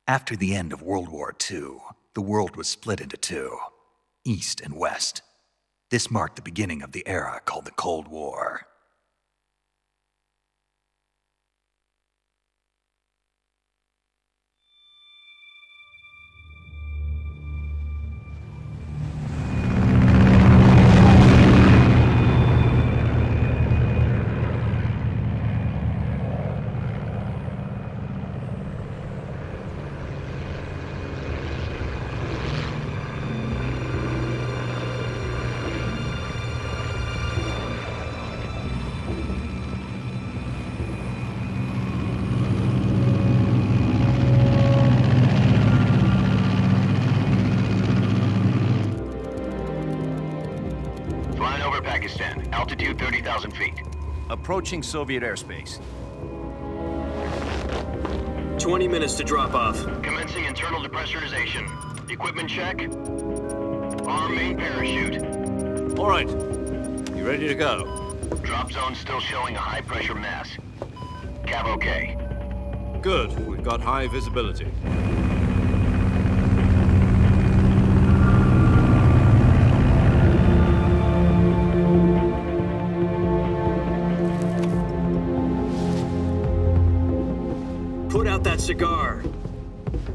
After the end of World War II, the world was split into two, East and West. This marked the beginning of the era called the Cold War. Flying over Pakistan, altitude 30,000 feet. Approaching Soviet airspace. 20 minutes to drop off. Commencing internal depressurization. Equipment check. Arm main parachute. All right. You ready to go? Drop zone still showing a high pressure mass. Cav okay. Good. We've got high visibility. Put out that cigar.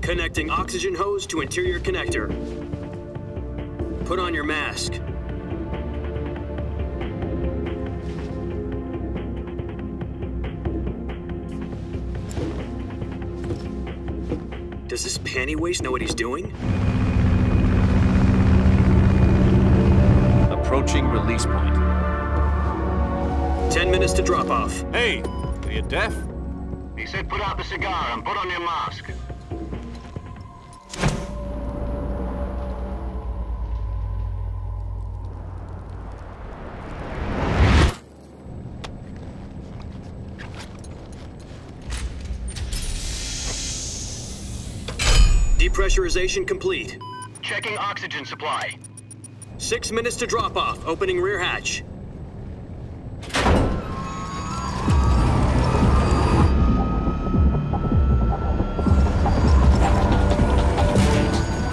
Connecting oxygen hose to interior connector. Put on your mask. Does this panty waste know what he's doing? Approaching release point. 10 minutes to drop off. Hey, are you deaf? He said put out the cigar and put on your mask. Depressurization complete. Checking oxygen supply. 6 minutes to drop off. Opening rear hatch.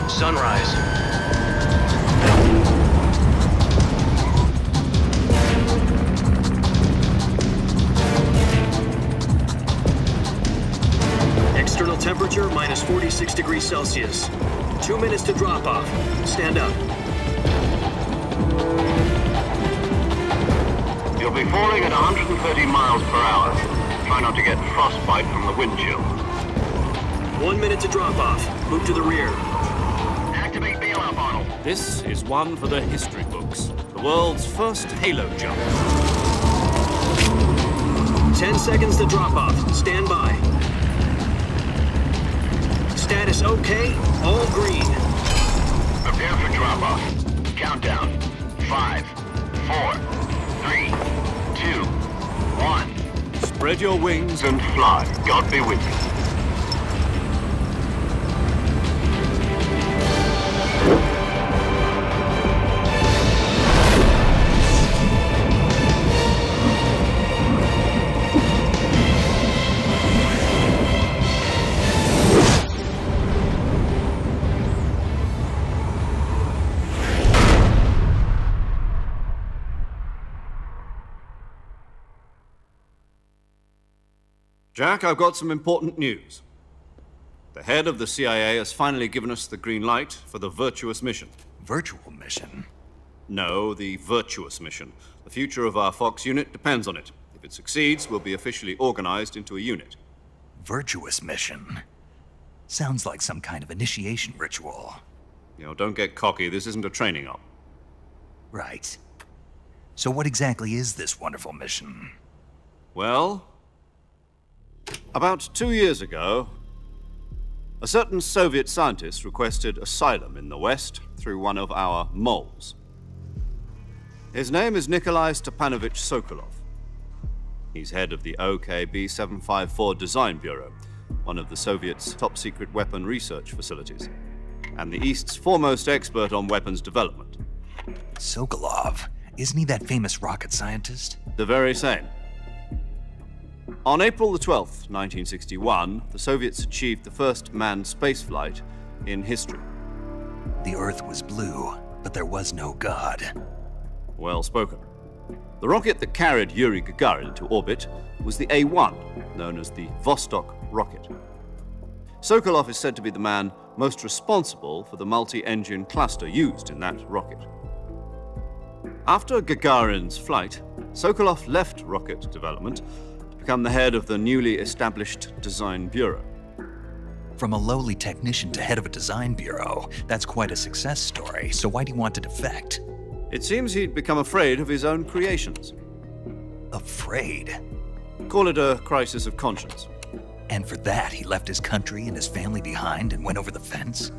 Sunrise. External temperature minus 46 degrees Celsius. 2 minutes to drop off. Stand up. You'll be falling at 130 miles per hour. Try not to get frostbite from the wind chill. 1 minute to drop off. Move to the rear. Activate bailout model. This is one for the history books. The world's first halo jump. 10 seconds to drop off. Stand by. Status okay. All green. Prepare for drop-off. Countdown. 5, 4, 3, 2, 1. Spread your wings And fly. God be with you. Jack, I've got some important news. The head of the CIA has finally given us the green light for the Virtuous Mission. Virtual Mission? No, the Virtuous Mission. The future of our Fox unit depends on it. If it succeeds, we'll be officially organized into a unit. Virtuous Mission? Sounds like some kind of initiation ritual. You know, don't get cocky. This isn't a training op. Right. So what exactly is this wonderful mission? Well, about 2 years ago, a certain Soviet scientist requested asylum in the West through one of our moles. His name is Nikolai Stepanovich Sokolov. He's head of the OKB 754 Design Bureau, one of the Soviets' top-secret weapon research facilities, and the East's foremost expert on weapons development. Sokolov? Isn't he that famous rocket scientist? The very same. On April the 12th, 1961, the Soviets achieved the first manned spaceflight in history. The Earth was blue, but there was no God. Well spoken. The rocket that carried Yuri Gagarin into orbit was the A-1, known as the Vostok rocket. Sokolov is said to be the man most responsible for the multi-engine cluster used in that rocket. After Gagarin's flight, Sokolov left rocket development to become the head of the newly established Design Bureau. From a lowly technician to head of a design bureau, that's quite a success story, so why do you want to defect? It seems he'd become afraid of his own creations. Afraid? Call it a crisis of conscience. And for that, he left his country and his family behind and went over the fence?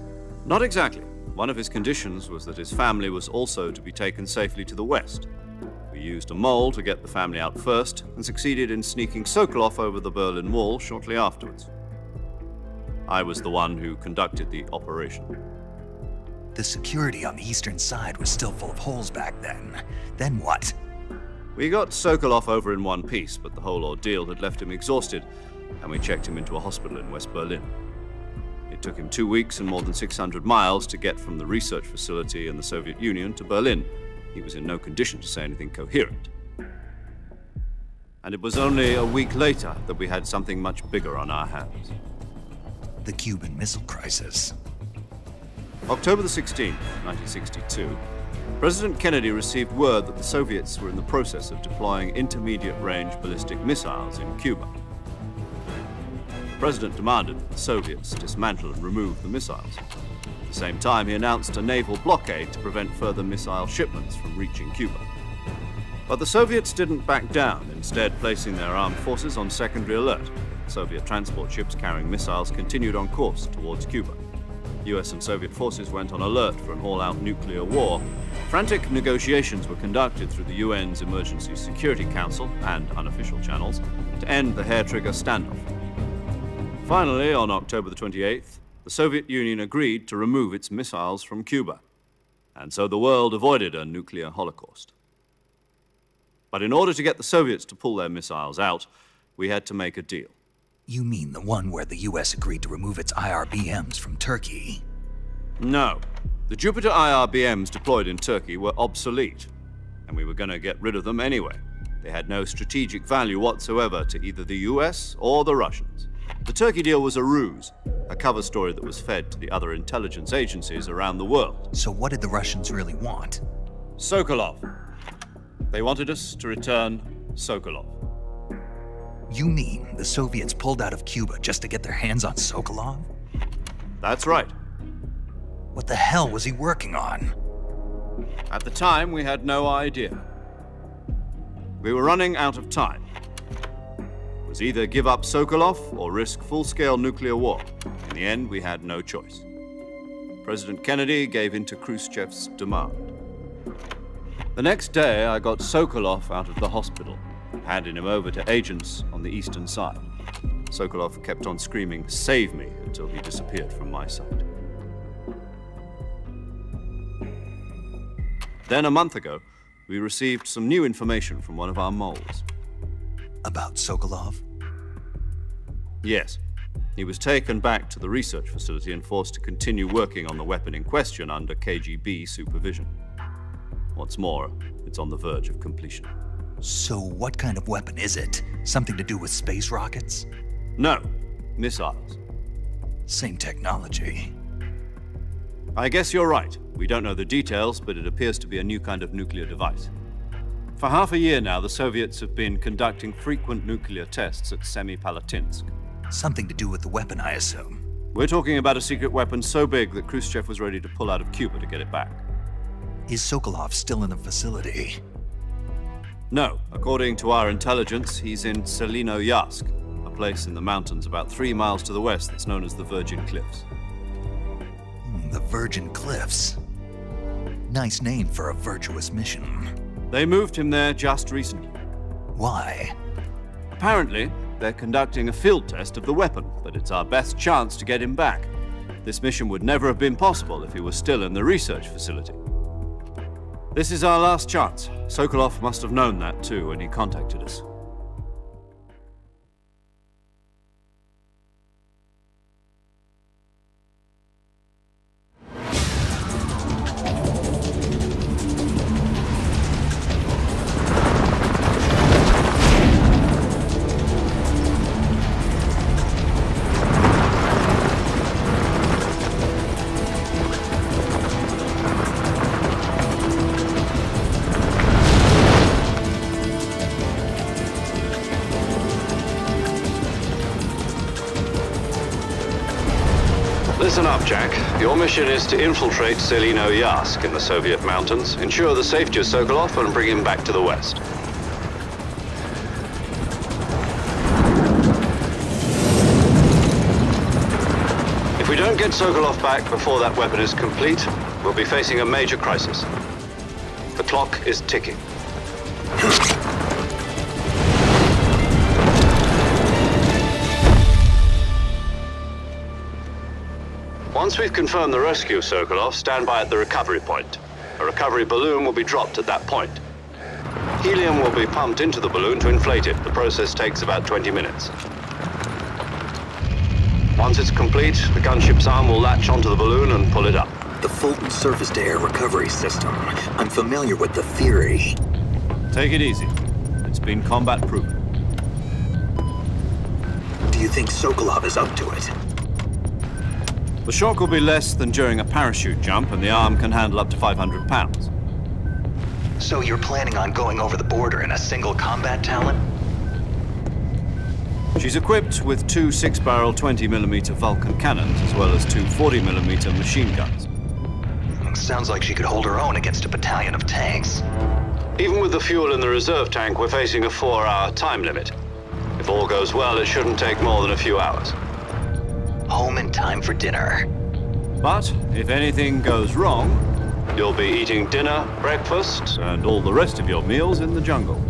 Not exactly. One of his conditions was that his family was also to be taken safely to the west. We used a mole to get the family out first and succeeded in sneaking Sokolov over the Berlin Wall shortly afterwards. I was the one who conducted the operation. The security on the eastern side was still full of holes back then. Then what? We got Sokolov over in one piece, but the whole ordeal had left him exhausted, and we checked him into a hospital in West Berlin. It took him 2 weeks and more than 600 miles to get from the research facility in the Soviet Union to Berlin. He was in no condition to say anything coherent. And it was only a week later that we had something much bigger on our hands. The Cuban Missile Crisis. October the 16th, 1962, President Kennedy received word that the Soviets were in the process of deploying intermediate-range ballistic missiles in Cuba. The President demanded that the Soviets dismantle and remove the missiles. At the same time, he announced a naval blockade to prevent further missile shipments from reaching Cuba. But the Soviets didn't back down, instead placing their armed forces on secondary alert. Soviet transport ships carrying missiles continued on course towards Cuba. US and Soviet forces went on alert for an all-out nuclear war. Frantic negotiations were conducted through the UN's Emergency Security Council and unofficial channels to end the hair-trigger standoff. Finally, on October the 28th, the Soviet Union agreed to remove its missiles from Cuba. And so the world avoided a nuclear holocaust. But in order to get the Soviets to pull their missiles out, we had to make a deal. You mean the one where the US agreed to remove its IRBMs from Turkey? No. The Jupiter IRBMs deployed in Turkey were obsolete, and we were going to get rid of them anyway. They had no strategic value whatsoever to either the US or the Russians. The Turkey deal was a ruse, a cover story that was fed to the other intelligence agencies around the world. So what did the Russians really want? Sokolov. They wanted us to return Sokolov. You mean the Soviets pulled out of Cuba just to get their hands on Sokolov? That's right. What the hell was he working on? At the time, we had no idea. We were running out of time. It was either give up Sokolov or risk full-scale nuclear war. In the end, we had no choice. President Kennedy gave in to Khrushchev's demand. The next day, I got Sokolov out of the hospital, handing him over to agents on the eastern side. Sokolov kept on screaming, "Save me," until he disappeared from my sight. Then a month ago, we received some new information from one of our moles. About Sokolov? Yes. He was taken back to the research facility and forced to continue working on the weapon in question under KGB supervision. What's more, it's on the verge of completion. So what kind of weapon is it? Something to do with space rockets? No, missiles. Same technology. I guess you're right. We don't know the details, but it appears to be a new kind of nuclear device. For half a year now, the Soviets have been conducting frequent nuclear tests at Semipalatinsk. Something to do with the weapon, I assume. We're talking about a secret weapon so big that Khrushchev was ready to pull out of Cuba to get it back. Is Sokolov still in the facility? No. According to our intelligence, he's in Selino-Yarsk, a place in the mountains about 3 miles to the west that's known as the Virgin Cliffs. The Virgin Cliffs. Nice name for a virtuous mission. They moved him there just recently. Why? Apparently, they're conducting a field test of the weapon, but it's our best chance to get him back. This mission would never have been possible if he was still in the research facility. This is our last chance. Sokolov must have known that too when he contacted us. your mission is to infiltrate Selino-Yask in the Soviet mountains, ensure the safety of Sokolov, and bring him back to the West. If we don't get Sokolov back before that weapon is complete, we'll be facing a major crisis. The clock is ticking. Once we've confirmed the rescue of Sokolov, stand by at the recovery point. A recovery balloon will be dropped at that point. Helium will be pumped into the balloon to inflate it. The process takes about 20 minutes. Once it's complete, the gunship's arm will latch onto the balloon and pull it up. The Fulton surface-to-air recovery system. I'm familiar with the theory. Take it easy. It's been combat-proven. Do you think Sokolov is up to it? The shock will be less than during a parachute jump, and the arm can handle up to 500 pounds. So you're planning on going over the border in a single combat Talon? She's equipped with two 6-barrel 20mm Vulcan cannons, as well as two 40mm machine guns. Sounds like she could hold her own against a battalion of tanks. Even with the fuel in the reserve tank, we're facing a 4-hour time limit. If all goes well, it shouldn't take more than a few hours. Home in time for dinner. But if anything goes wrong, you'll be eating dinner, breakfast, and all the rest of your meals in the jungle.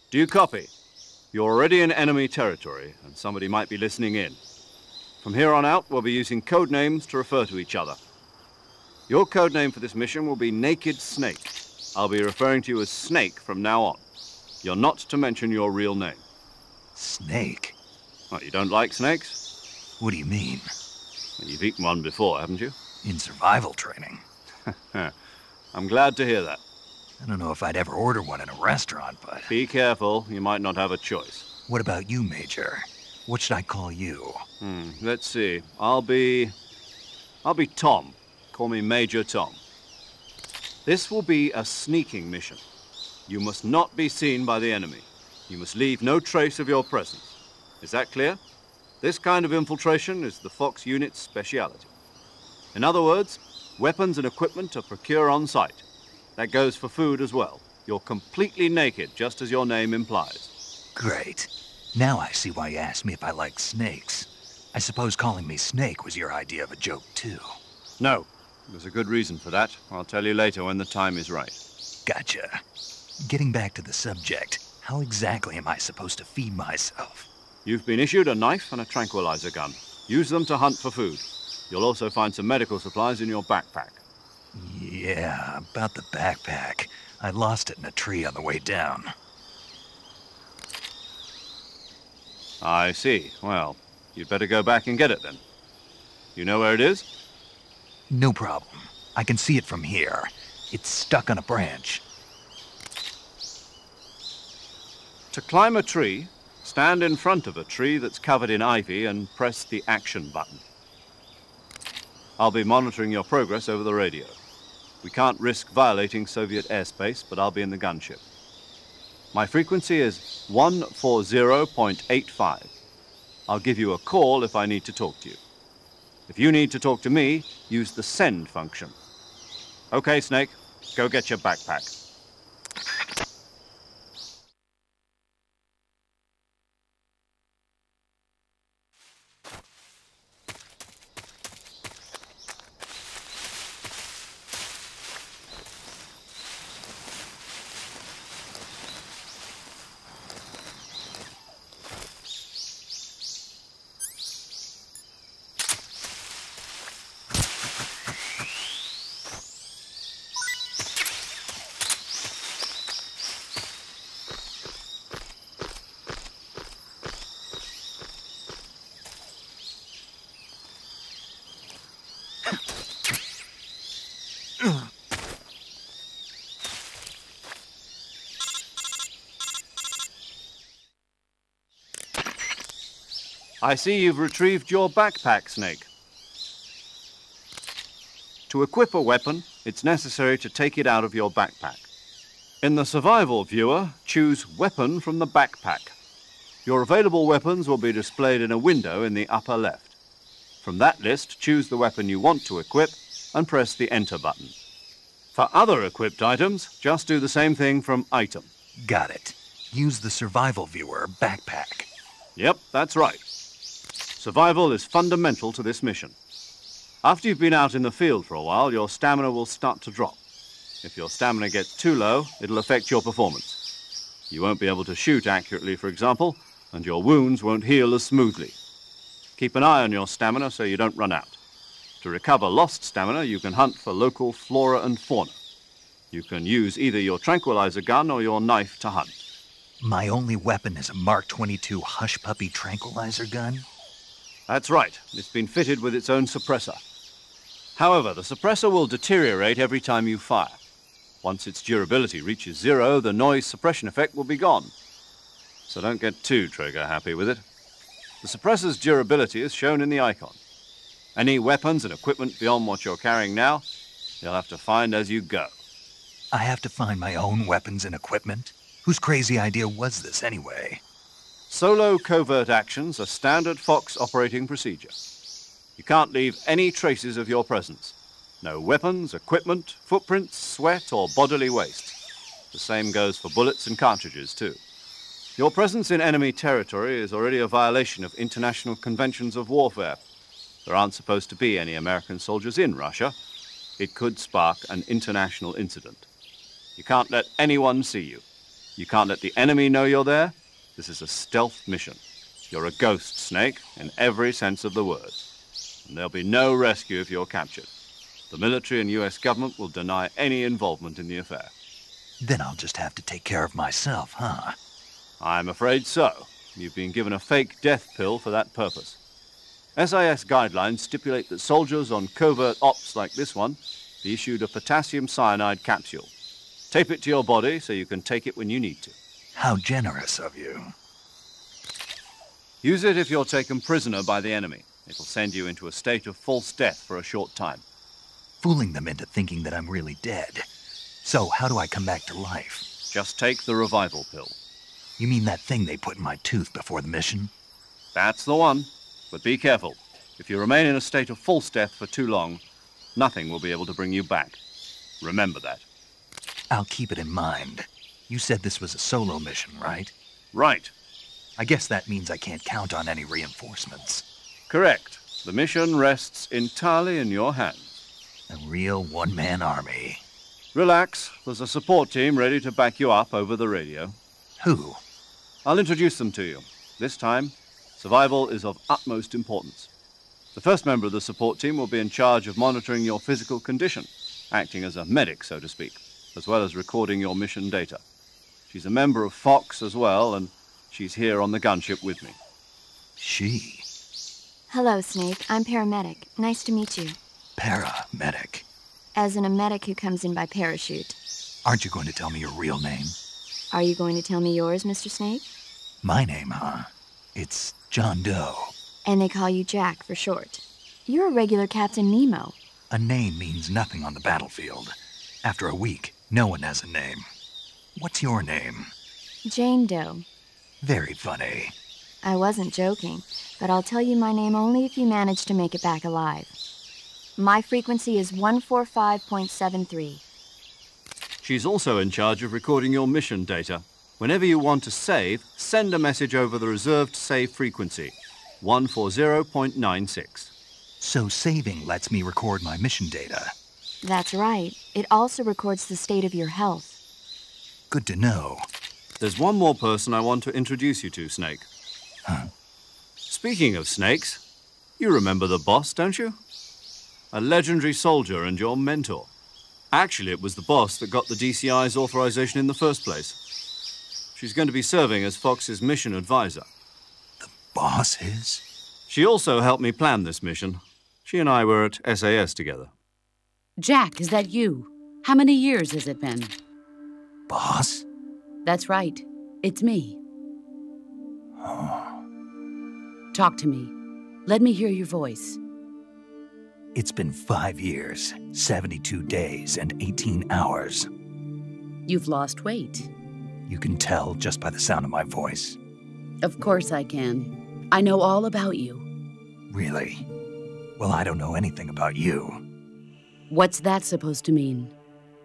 Do you copy? You're already in enemy territory, and somebody might be listening in. From here on out, we'll be using code names to refer to each other. Your code name for this mission will be Naked Snake. I'll be referring to you as Snake from now on. You're not to mention your real name. Snake? What, you don't like snakes? What do you mean? Well, you've eaten one before, haven't you? In survival training. I'm glad to hear that. I don't know if I'd ever order one in a restaurant, but... Be careful, you might not have a choice. What about you, Major? What should I call you? Let's see. I'll be Tom. Call me Major Tom. This will be a sneaking mission. You must not be seen by the enemy. You must leave no trace of your presence. Is that clear? This kind of infiltration is the Fox unit's speciality. In other words, weapons and equipment are procured on site. That goes for food as well. You're completely naked, just as your name implies. Great. Now I see why you asked me if I like snakes. I suppose calling me Snake was your idea of a joke, too. No. There's a good reason for that. I'll tell you later when the time is right. Gotcha. Getting back to the subject, how exactly am I supposed to feed myself? You've been issued a knife and a tranquilizer gun. Use them to hunt for food. You'll also find some medical supplies in your backpack. Yeah, about the backpack. I lost it in a tree on the way down. I see. Well, you'd better go back and get it then. You know where it is? No problem. I can see it from here. It's stuck on a branch. To climb a tree, stand in front of a tree that's covered in ivy and press the action button. I'll be monitoring your progress over the radio. We can't risk violating Soviet airspace, but I'll be in the gunship. My frequency is 140.85. I'll give you a call if I need to talk to you. If you need to talk to me, use the send function. Okay, Snake, go get your backpack. I see you've retrieved your backpack, Snake. To equip a weapon, it's necessary to take it out of your backpack. In the survival viewer, choose Weapon from the backpack. Your available weapons will be displayed in a window in the upper left. From that list, choose the weapon you want to equip and press the Enter button. For other equipped items, just do the same thing from Item. Got it. Use the survival viewer backpack. Yep, that's right. Survival is fundamental to this mission. After you've been out in the field for a while, your stamina will start to drop. If your stamina gets too low, it'll affect your performance. You won't be able to shoot accurately, for example, and your wounds won't heal as smoothly. Keep an eye on your stamina so you don't run out. To recover lost stamina, you can hunt for local flora and fauna. You can use either your tranquilizer gun or your knife to hunt. My only weapon is a Mark 22 Hush Puppy tranquilizer gun? That's right. It's been fitted with its own suppressor. However, the suppressor will deteriorate every time you fire. Once its durability reaches 0, the noise suppression effect will be gone. So don't get too trigger-happy with it. The suppressor's durability is shown in the icon. Any weapons and equipment beyond what you're carrying now, you'll have to find as you go. I have to find my own weapons and equipment? Whose crazy idea was this, anyway? Solo covert actions are standard Fox operating procedure. You can't leave any traces of your presence. No weapons, equipment, footprints, sweat, or bodily waste. The same goes for bullets and cartridges, too. Your presence in enemy territory is already a violation of international conventions of warfare. There aren't supposed to be any American soldiers in Russia. It could spark an international incident. You can't let anyone see you. You can't let the enemy know you're there. This is a stealth mission. You're a ghost, Snake, in every sense of the word. And there'll be no rescue if you're captured. The military and US government will deny any involvement in the affair. Then I'll just have to take care of myself, huh? I'm afraid so. You've been given a fake death pill for that purpose. SIS guidelines stipulate that soldiers on covert ops like this one be issued a potassium cyanide capsule. Tape it to your body so you can take it when you need to. How generous of you. Use it if you're taken prisoner by the enemy. It'll send you into a state of false death for a short time. Fooling them into thinking that I'm really dead. So, how do I come back to life? Just take the revival pill. You mean that thing they put in my tooth before the mission? That's the one. But be careful. If you remain in a state of false death for too long, nothing will be able to bring you back. Remember that. I'll keep it in mind. You said this was a solo mission, right? Right. I guess that means I can't count on any reinforcements. Correct. The mission rests entirely in your hands. A real one-man army. Relax. There's a support team ready to back you up over the radio. Who? I'll introduce them to you. This time, survival is of utmost importance. The first member of the support team will be in charge of monitoring your physical condition, acting as a medic, so to speak, as well as recording your mission data. She's a member of Fox as well, and she's here on the gunship with me. She? Hello, Snake. I'm paramedic. Nice to meet you. Paramedic. As in a medic who comes in by parachute. Aren't you going to tell me your real name? Are you going to tell me yours, Mr. Snake? My name, huh? It's John Doe. And they call you Jack for short. You're a regular Captain Nemo. A name means nothing on the battlefield. After a week, no one has a name. What's your name? Jane Doe. Very funny. I wasn't joking, but I'll tell you my name only if you manage to make it back alive. My frequency is 145.73. She's also in charge of recording your mission data. Whenever you want to save, send a message over the reserved save frequency, 140.96. So saving lets me record my mission data. That's right. It also records the state of your health. Good to know. There's one more person I want to introduce you to, Snake. Huh? Speaking of snakes, you remember the boss, don't you? A legendary soldier and your mentor. Actually, it was the boss that got the DCI's authorization in the first place. She's going to be serving as Fox's mission advisor. The boss is? She also helped me plan this mission. She and I were at SAS together. Jack, is that you? How many years has it been? Boss? That's right. It's me. Oh. Talk to me. Let me hear your voice. It's been 5 years, 72 days, and 18 hours. You've lost weight. You can tell just by the sound of my voice. Of course I can. I know all about you. Really? Well, I don't know anything about you. What's that supposed to mean?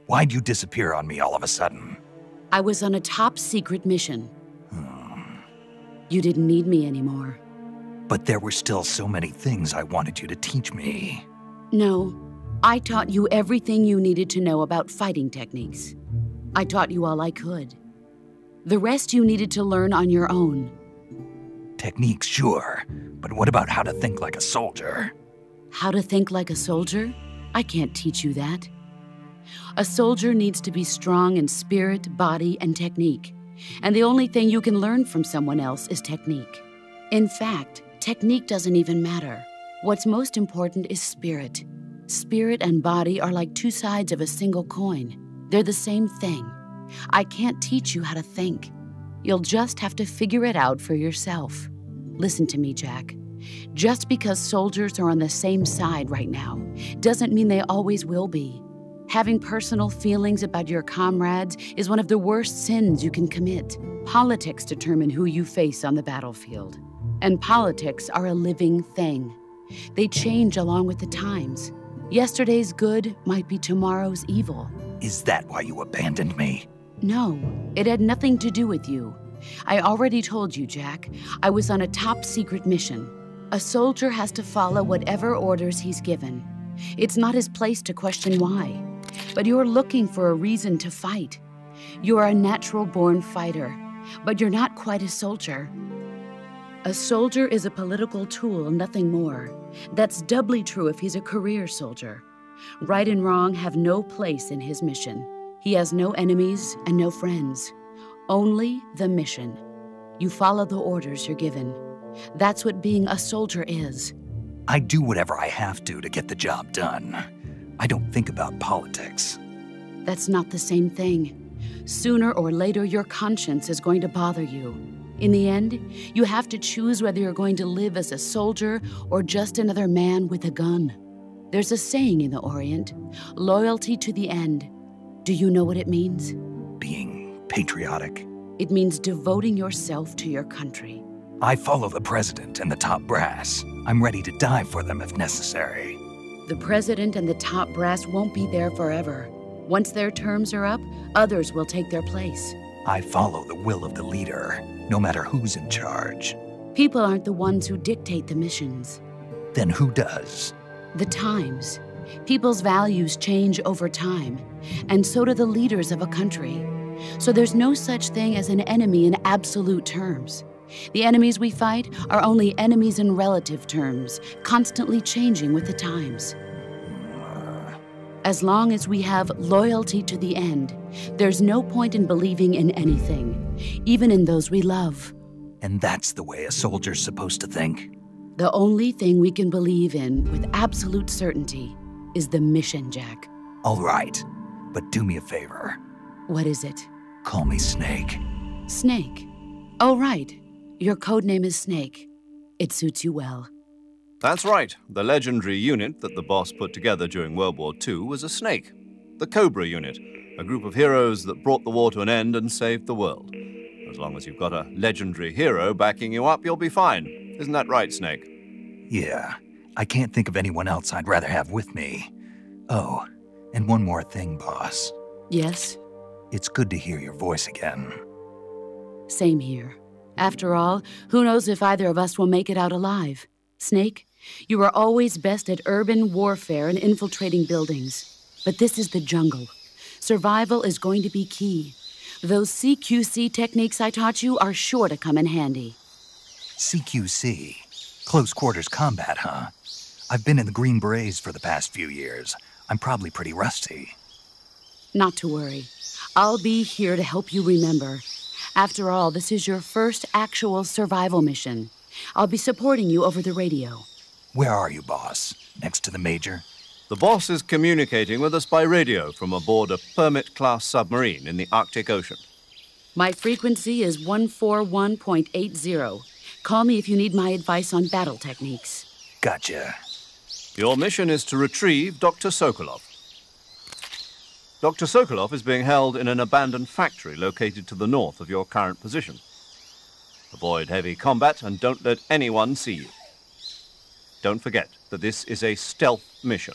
Why'd you disappear on me all of a sudden? I was on a top-secret mission. You didn't need me anymore. But there were still so many things I wanted you to teach me. No, I taught you everything you needed to know about fighting techniques. I taught you all I could. The rest you needed to learn on your own. Techniques, sure. But what about how to think like a soldier? How to think like a soldier? I can't teach you that. A soldier needs to be strong in spirit, body, and technique. And the only thing you can learn from someone else is technique. In fact, technique doesn't even matter. What's most important is spirit. Spirit and body are like two sides of a single coin. They're the same thing. I can't teach you how to think. You'll just have to figure it out for yourself. Listen to me, Jack. Just because soldiers are on the same side right now doesn't mean they always will be. Having personal feelings about your comrades is one of the worst sins you can commit. Politics determine who you face on the battlefield. And politics are a living thing. They change along with the times. Yesterday's good might be tomorrow's evil. Is that why you abandoned me? No, it had nothing to do with you. I already told you, Jack. I was on a top-secret mission. A soldier has to follow whatever orders he's given. It's not his place to question why. But you're looking for a reason to fight. You're a natural-born fighter, but you're not quite a soldier. A soldier is a political tool, nothing more. That's doubly true if he's a career soldier. Right and wrong have no place in his mission. He has no enemies and no friends. Only the mission. You follow the orders you're given. That's what being a soldier is. I do whatever I have to get the job done. I don't think about politics. That's not the same thing. Sooner or later, your conscience is going to bother you. In the end, you have to choose whether you're going to live as a soldier or just another man with a gun. There's a saying in the Orient, loyalty to the end. Do you know what it means? Being patriotic. It means devoting yourself to your country. I follow the president and the top brass. I'm ready to die for them if necessary. The president and the top brass won't be there forever. Once their terms are up, others will take their place. I follow the will of the leader, no matter who's in charge. People aren't the ones who dictate the missions. Then who does? The times. People's values change over time, and so do the leaders of a country. So there's no such thing as an enemy in absolute terms. The enemies we fight are only enemies in relative terms, constantly changing with the times. As long as we have loyalty to the end, there's no point in believing in anything, even in those we love. And that's the way a soldier's supposed to think? The only thing we can believe in with absolute certainty is the mission, Jack. All right, but do me a favor. What is it? Call me Snake. Snake. Oh, right. Your code name is Snake. It suits you well. That's right. The legendary unit that the boss put together during World War II was a snake. The Cobra unit, a group of heroes that brought the war to an end and saved the world. As long as you've got a legendary hero backing you up, you'll be fine. Isn't that right, Snake? Yeah, I can't think of anyone else I'd rather have with me. Oh, and one more thing, boss. Yes? It's good to hear your voice again. Same here. After all, who knows if either of us will make it out alive? Snake, you are always best at urban warfare and infiltrating buildings. But this is the jungle. Survival is going to be key. Those CQC techniques I taught you are sure to come in handy. CQC? Close quarters combat, huh? I've been in the Green Berets for the past few years. I'm probably pretty rusty. Not to worry. I'll be here to help you remember. After all, this is your first actual survival mission. I'll be supporting you over the radio. Where are you, boss? Next to the Major? The boss is communicating with us by radio from aboard a Permit-class submarine in the Arctic Ocean. My frequency is 141.80. Call me if you need my advice on battle techniques. Gotcha. Your mission is to retrieve Dr. Sokolov. Dr. Sokolov is being held in an abandoned factory located to the north of your current position. Avoid heavy combat and don't let anyone see you. Don't forget that this is a stealth mission.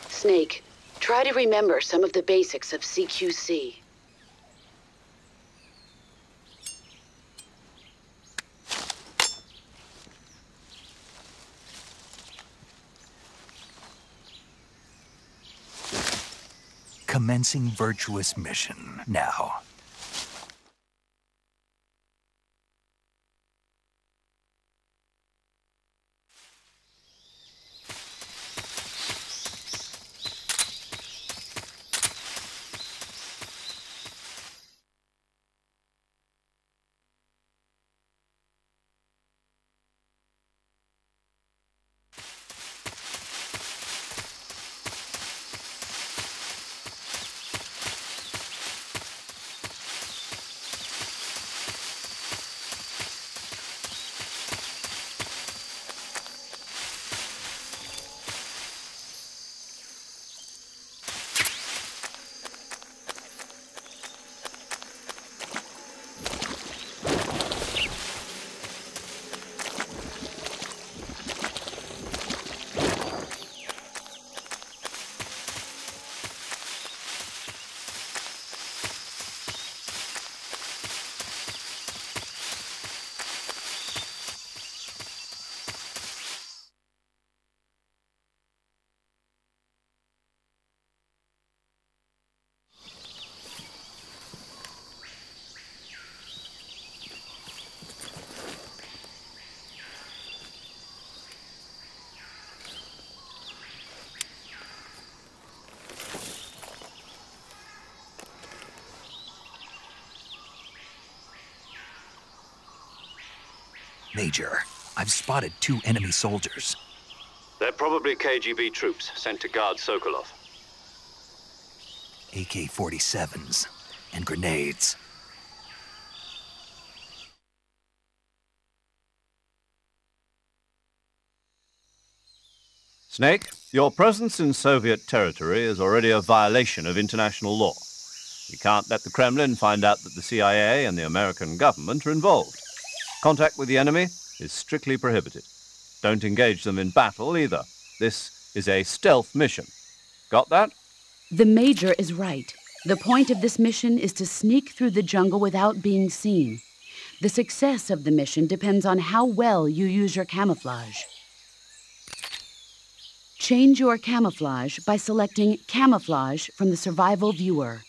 Snake, try to remember some of the basics of CQC. Commencing Virtuous Mission now. Major, I've spotted 2 enemy soldiers. They're probably KGB troops sent to guard Sokolov. AK-47s and grenades. Snake, your presence in Soviet territory is already a violation of international law. You can't let the Kremlin find out that the CIA and the American government are involved. Contact with the enemy is strictly prohibited. Don't engage them in battle either. This is a stealth mission. Got that? The Major is right. The point of this mission is to sneak through the jungle without being seen. The success of the mission depends on how well you use your camouflage. Change your camouflage by selecting Camouflage from the Survival Viewer.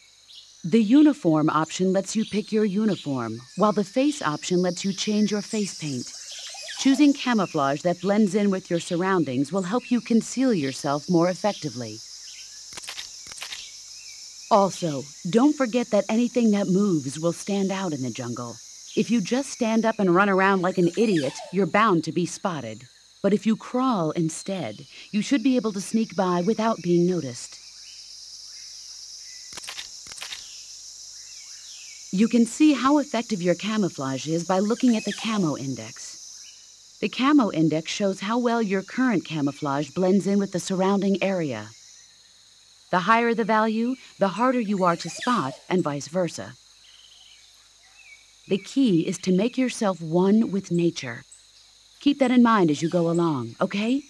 The Uniform option lets you pick your uniform, while the Face option lets you change your face paint. Choosing camouflage that blends in with your surroundings will help you conceal yourself more effectively. Also, don't forget that anything that moves will stand out in the jungle. If you just stand up and run around like an idiot, you're bound to be spotted. But if you crawl instead, you should be able to sneak by without being noticed. You can see how effective your camouflage is by looking at the camo index. The camo index shows how well your current camouflage blends in with the surrounding area. The higher the value, the harder you are to spot, and vice versa. The key is to make yourself one with nature. Keep that in mind as you go along, okay?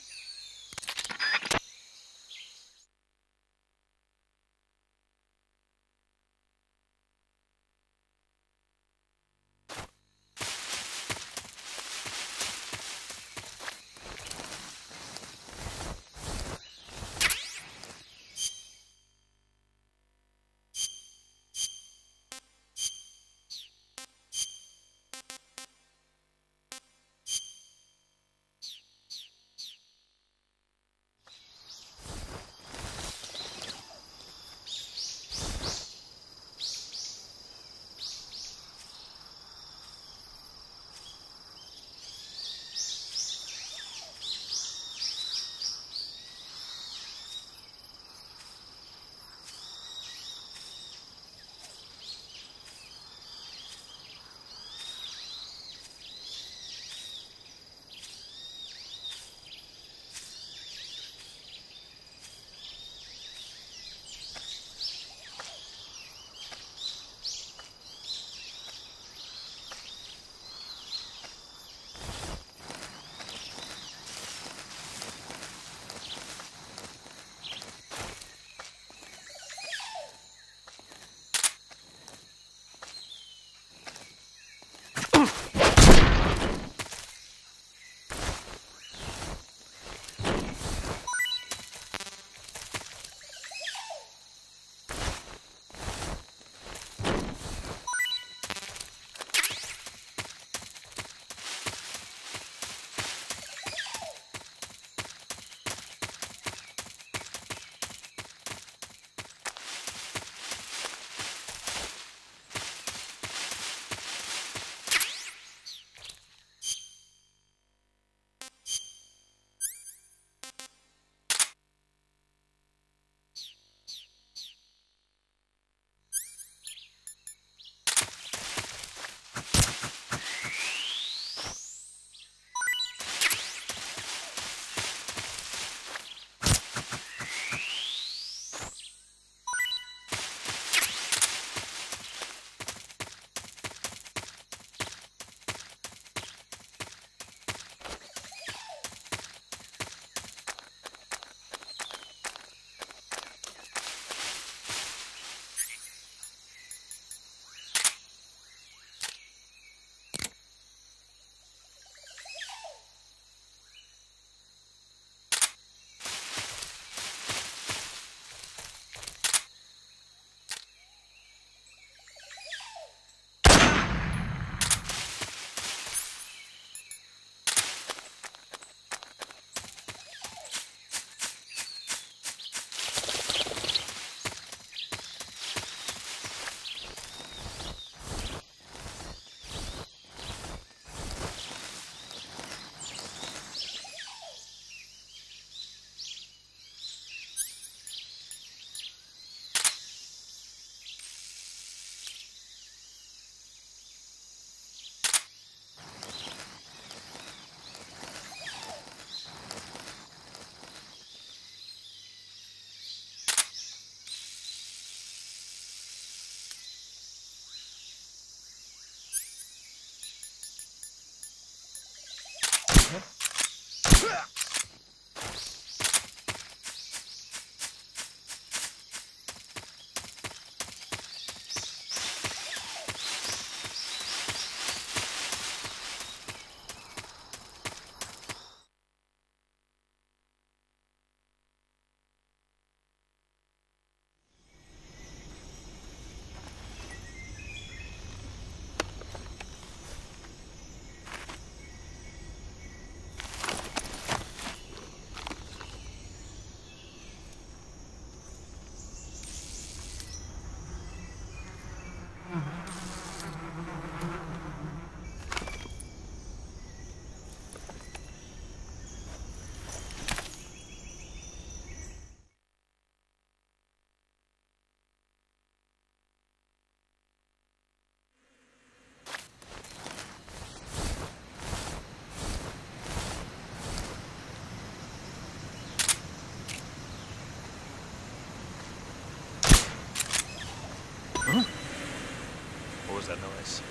that noise?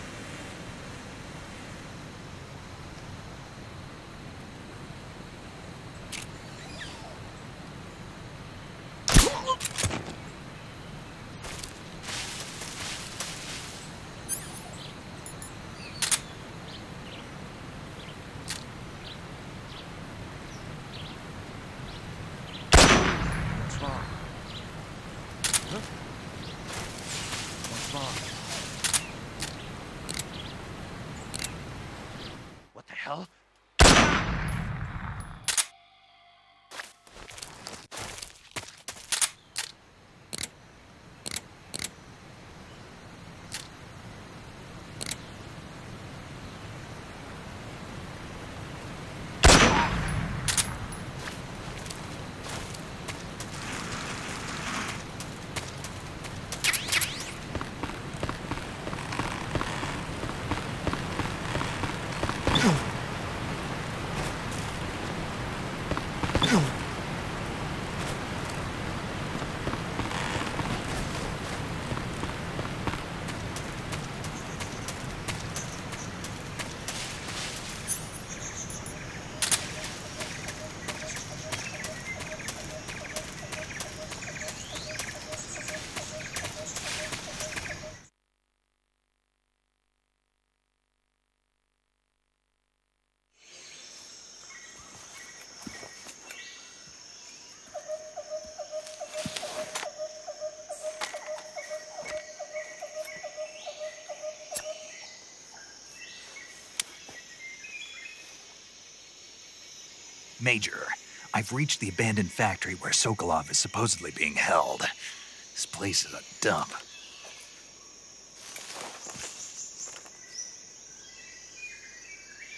What the hell? Major, I've reached the abandoned factory where Sokolov is supposedly being held. This place is a dump.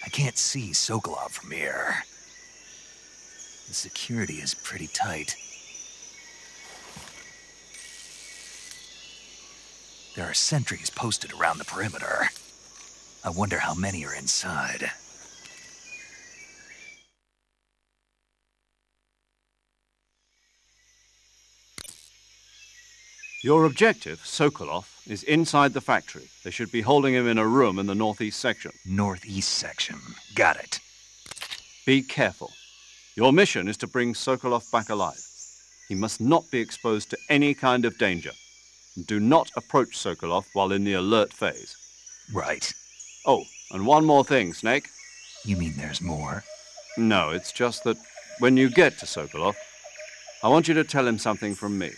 I can't see Sokolov from here. The security is pretty tight. There are sentries posted around the perimeter. I wonder how many are inside. Your objective, Sokolov, is inside the factory. They should be holding him in a room in the northeast section. Northeast section. Got it. Be careful. Your mission is to bring Sokolov back alive. He must not be exposed to any kind of danger. Do not approach Sokolov while in the alert phase. Right. Oh, and one more thing, Snake. You mean there's more? No, it's just that when you get to Sokolov, I want you to tell him something from me.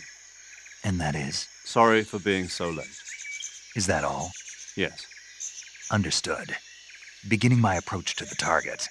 And that is? Sorry for being so late. Is that all? Yes. Understood. Beginning my approach to the target.